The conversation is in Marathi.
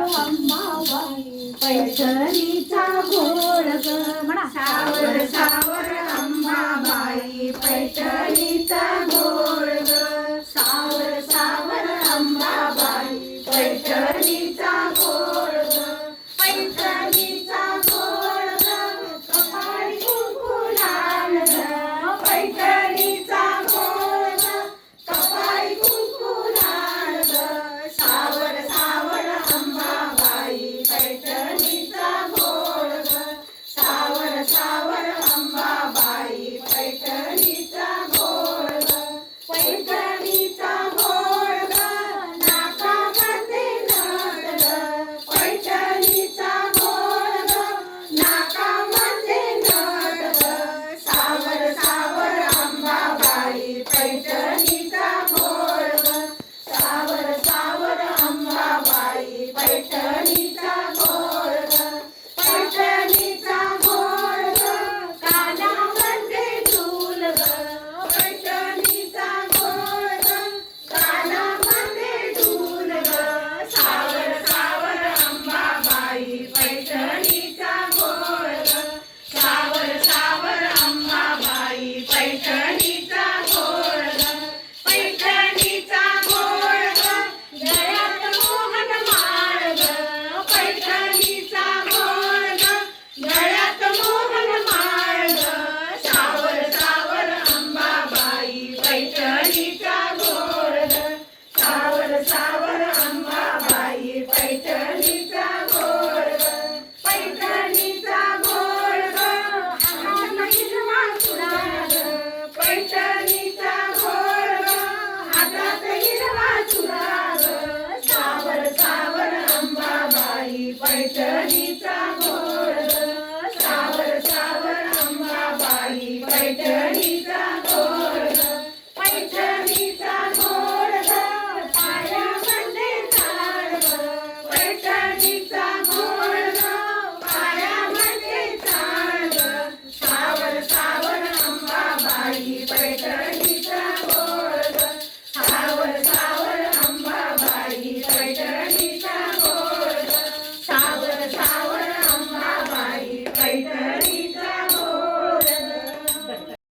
अंबाबाई पैठणीचा घोळ ग म्हणा सावर सावर अंबाबाई पैठणीचा घोळ ग सावर सावर अंबाबाई पैठणीचा घोळ ग पैठणीचा घोळ ग कपाळी कुंकू लाल ग पैठणीचा घोळ ग कपाळी कुंकू लाल ग सावर सावर अंबाबाई पैठणीचा घोळ ग सावर सावर अंबाबाई पैठणीचा घोळ ग पैठणीचा घोळ ग नाकामध्ये नथ ग पैठणीचा घोळ ग नाकामध्ये नथ ग सावर सावर अंबाबाई पैठणीचा घोळ ग सावर सावर अंबाबाई पैठणीचा घोळ ग पैठणीचा घोळ ग कानामध्ये झूल ग पैठणीचा घोळ ग कानामध्ये झूल ग सावर सावर अंबाबाई पैठणीचा घोळ ग सावर सावर अंबाबाई पैठणीचा घोळ ग पैठणीचा घोळ ग गळ्यात मोहन माळ ग पैठणीचा घोळ ग गळ्यात मोहन माळ ग सावर सावर अंबाबाई पैठणीचा घोळ ग सावर सावर अंबाबाई पैठणीचा घोळ ग पैठणीचा घोळ ग हातात हिरवा चुडा ग पैठणीचा घोळ ग हातात हिरवा चुडा ग सावर सावर अंबाबाई पैठणीचा